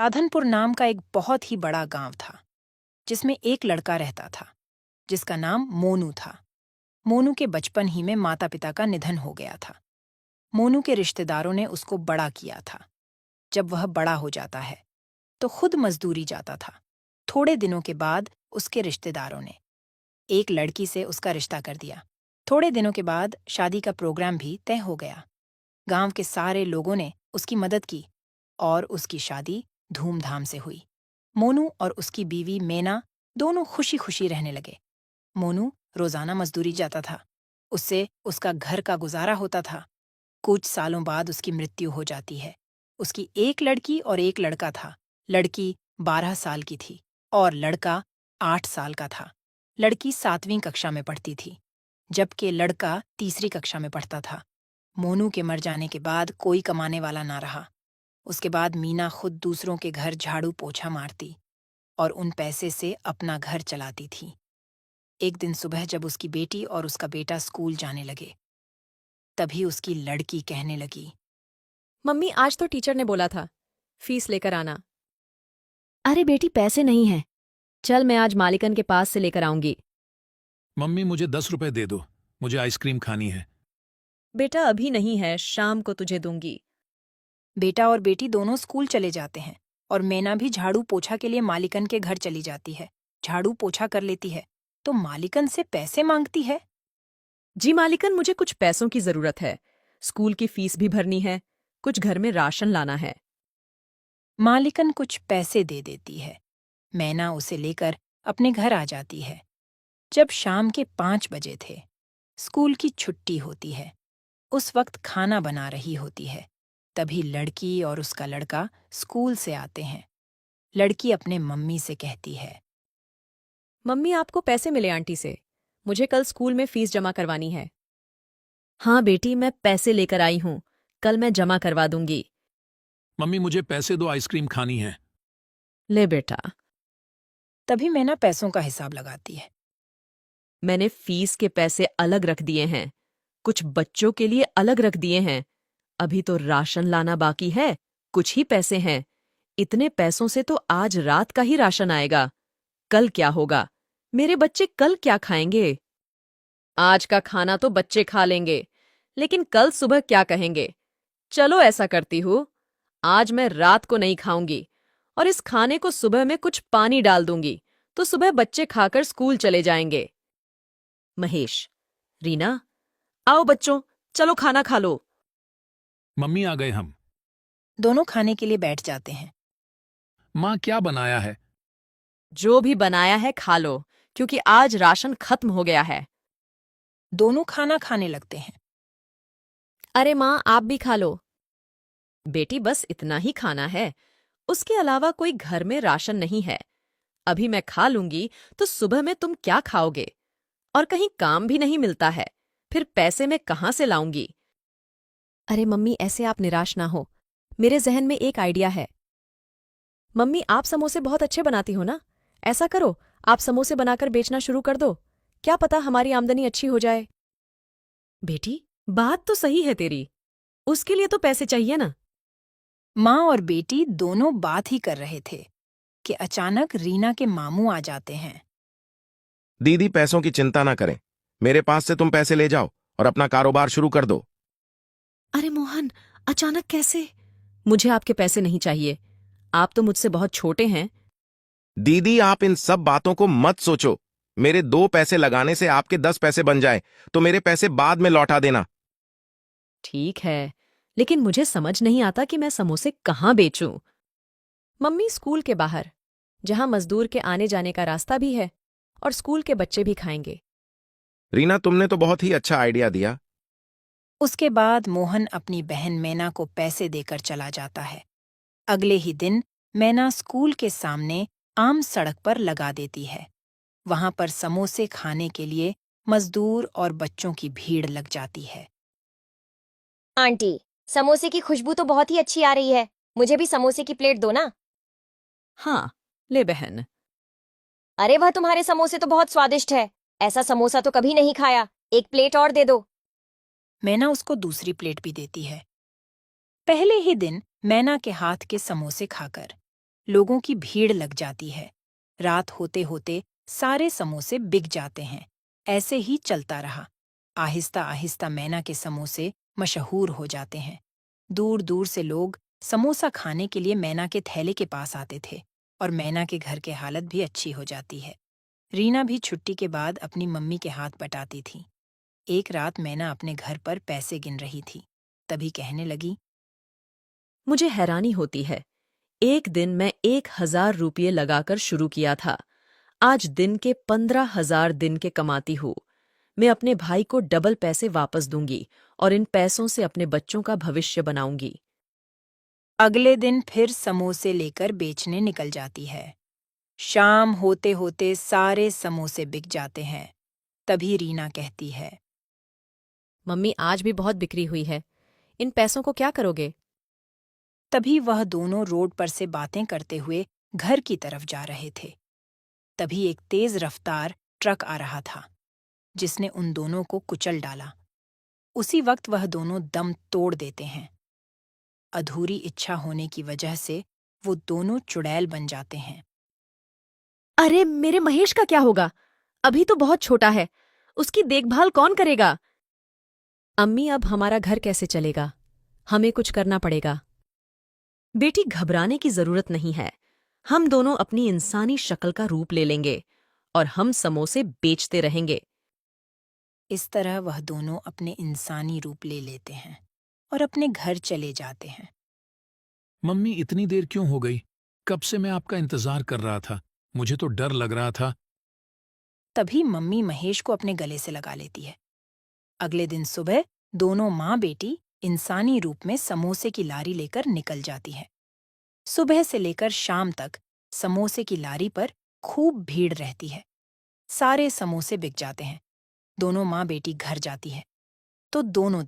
राधनपुर नाम का एक बहुत ही बड़ा गांव था जिसमें एक लड़का रहता था जिसका नाम मोनू था। मोनू के बचपन ही में माता पिता का निधन हो गया था। मोनू के रिश्तेदारों ने उसको बड़ा किया था। जब वह बड़ा हो जाता है तो खुद मजदूरी जाता था। थोड़े दिनों के बाद उसके रिश्तेदारों ने एक लड़की से उसका रिश्ता कर दिया। थोड़े दिनों के बाद शादी का प्रोग्राम भी तय हो गया। गांव के सारे लोगों ने उसकी मदद की और उसकी शादी धूमधाम से हुई। मोनू और उसकी बीवी मेना दोनों खुशी खुशी रहने लगे। मोनू रोजाना मजदूरी जाता था। उससे उसका घर का गुजारा होता था। कुछ सालों बाद उसकी मृत्यु हो जाती है। उसकी एक लड़की और एक लड़का था। लड़की 12 साल की थी और लड़का 8 साल का था। लड़की 7वीं कक्षा में पढ़ती थी जबकि लड़का तीसरी कक्षा में पढ़ता था। मोनू के मर जाने के बाद कोई कमाने वाला ना रहा। उसके बाद मीना खुद दूसरों के घर झाड़ू पोछा मारती और उन पैसे से अपना घर चलाती थी। एक दिन सुबह जब उसकी बेटी और उसका बेटा स्कूल जाने लगे तभी उसकी लड़की कहने लगी, मम्मी, आज तो टीचर ने बोला था फीस लेकर आना। अरे बेटी, पैसे नहीं हैं। चल, मैं आज मालिकन के पास से लेकर आऊंगी। मम्मी मुझे 10 रुपए दे दो, मुझे आइसक्रीम खानी है। बेटा अभी नहीं है, शाम को तुझे दूंगी। बेटा और बेटी दोनों स्कूल चले जाते हैं और मैना भी झाड़ू पोछा के लिए मालिकन के घर चली जाती है। झाड़ू पोछा कर लेती है तो मालिकन से पैसे मांगती है। जी मालिकन, मुझे कुछ पैसों की जरूरत है। स्कूल की फीस भी भरनी है, कुछ घर में राशन लाना है। मालिकन कुछ पैसे दे देती है। मैना उसे लेकर अपने घर आ जाती है। जब शाम के 5 बजे थे, स्कूल की छुट्टी होती है। उस वक्त खाना बना रही होती है। तभी लड़की और उसका लड़का स्कूल से आते हैं। लड़की अपने मम्मी से कहती है, मम्मी, आपको पैसे मिले आंटी से। मुझे कल स्कूल में फीस जमा करवानी है। हाँ बेटी, मैं पैसे लेकर आई हूँ। कल मैं जमा करवा दूंगी। मम्मी मुझे पैसे दो, आइसक्रीम खानी है। ले बेटा। तभी मैना पैसों का हिसाब लगाती है। मैंने फीस के पैसे अलग रख दिए हैं, कुछ बच्चों के लिए अलग रख दिए हैं। अभी तो राशन लाना बाकी है, कुछ ही पैसे हैं। इतने पैसों से तो आज रात का ही राशन आएगा। कल क्या होगा? मेरे बच्चे कल क्या खाएंगे? आज का खाना तो बच्चे खा लेंगे, लेकिन कल सुबह क्या कहेंगे? चलो ऐसा करती हूँ, आज मैं रात को नहीं खाऊंगी और इस खाने को सुबह में कुछ पानी डाल दूंगी, तो सुबह बच्चे खाकर स्कूल चले जाएंगे। महेश, रीना, आओ बच्चों, चलो खाना खा लो। मम्मी आ गए हम। दोनों खाने के लिए बैठ जाते हैं। माँ क्या बनाया है? जो भी बनाया है खा लो, क्योंकि आज राशन खत्म हो गया है। दोनों खाना खाने लगते हैं। अरे माँ, आप भी खा लो। बेटी, बस इतना ही खाना है, उसके अलावा कोई घर में राशन नहीं है। अभी मैं खा लूंगी तो सुबह में तुम क्या खाओगे? और कहीं काम भी नहीं मिलता है, फिर पैसे मैं कहाँ से लाऊंगी? अरे मम्मी, ऐसे आप निराश ना हो। मेरे जहन में एक आइडिया है। मम्मी, आप समोसे बहुत अच्छे बनाती हो ना? ऐसा करो, आप समोसे बनाकर बेचना शुरू कर दो। क्या पता हमारी आमदनी अच्छी हो जाए। बेटी, बात तो सही है तेरी, उसके लिए तो पैसे चाहिए ना। माँ और बेटी दोनों बात ही कर रहे थे कि अचानक रीना के मामू आ जाते हैं। दीदी, पैसों की चिंता ना करें, मेरे पास से तुम पैसे ले जाओ और अपना कारोबार शुरू कर दो। अरे मोहन, अचानक कैसे? मुझे आपके पैसे नहीं चाहिए, आप तो मुझसे बहुत छोटे हैं। दीदी, आप इन सब बातों को मत सोचो। मेरे 2 पैसे लगाने से आपके 10 पैसे बन जाए तो मेरे पैसे बाद में लौटा देना। ठीक है, लेकिन मुझे समझ नहीं आता कि मैं समोसे कहाँ बेचूं। मम्मी, स्कूल के बाहर, जहां मजदूर के आने जाने का रास्ता भी है और स्कूल के बच्चे भी खाएंगे। रीना, तुमने तो बहुत ही अच्छा आइडिया दिया। उसके बाद मोहन अपनी बहन मैना को पैसे देकर चला जाता है। अगले ही दिन मैना स्कूल के सामने आम सड़क पर लगा देती है। वहां पर समोसे खाने के लिए मजदूर और बच्चों की भीड़ लग जाती है। आंटी, समोसे की खुशबू तो बहुत ही अच्छी आ रही है। मुझे भी समोसे की प्लेट दो ना। हाँ, ले बहन। अरे वाह, तुम्हारे समोसे तो बहुत स्वादिष्ट है। ऐसा समोसा तो कभी नहीं खाया। एक प्लेट और दे दो। मैना उसको दूसरी प्लेट भी देती है। पहले ही दिन मैना के हाथ के समोसे खाकर लोगों की भीड़ लग जाती है। रात होते होते सारे समोसे बिक जाते हैं। ऐसे ही चलता रहा। आहिस्ता आहिस्ता मैना के समोसे मशहूर हो जाते हैं। दूर दूर से लोग समोसा खाने के लिए मैना के थैले के पास आते थे और मैना के घर की हालत भी अच्छी हो जाती है। रीना भी छुट्टी के बाद अपनी मम्मी के हाथ बटाती थी। एक रात मैना अपने घर पर पैसे गिन रही थी। तभी कहने लगी, मुझे हैरानी होती है। एक दिन मैं 1,000 रुपये लगाकर शुरू किया था। आज दिन के 15,000 दिन के कमाती हूँ। मैं अपने भाई को डबल पैसे वापस दूंगी और इन पैसों से अपने बच्चों का भविष्य बनाऊंगी। अगले दिन फिर समोसे लेकर बेचने निकल जाती है। शाम होते होते सारे समोसे बिक जाते हैं। तभी रीना कहती है, मम्मी आज भी बहुत बिक्री हुई है। इन पैसों को क्या करोगे? तभी वह दोनों रोड पर से बातें करते हुए घर की तरफ जा रहे थे। तभी एक तेज रफ्तार ट्रक आ रहा था, जिसने उन दोनों को कुचल डाला। उसी वक्त वह दोनों दम तोड़ देते हैं। अधूरी इच्छा होने की वजह से वो दोनों चुड़ैल बन जाते हैं। अरे मेरे महेश का क्या होगा? अभी तो बहुत छोटा है। उसकी देखभाल कौन करेगा? अम्मी अब हमारा घर कैसे चलेगा? हमें कुछ करना पड़ेगा। बेटी, घबराने की जरूरत नहीं है। हम दोनों अपनी इंसानी शक्ल का रूप ले लेंगे और हम समोसे बेचते रहेंगे। इस तरह वह दोनों अपने इंसानी रूप ले लेते हैं और अपने घर चले जाते हैं। मम्मी इतनी देर क्यों हो गई? कब से मैं आपका इंतजार कर रहा था। मुझे तो डर लग रहा था। तभी मम्मी महेश को अपने गले से लगा लेती है। अगले दिन सुबह दोनों माँ बेटी इंसानी रूप में समोसे की लारी लेकर निकल जाती है। सुबह से लेकर शाम तक समोसे की लारी पर खूब भीड़ रहती है। सारे समोसे बिक जाते हैं। दोनों माँ बेटी घर जाती है तो दोनों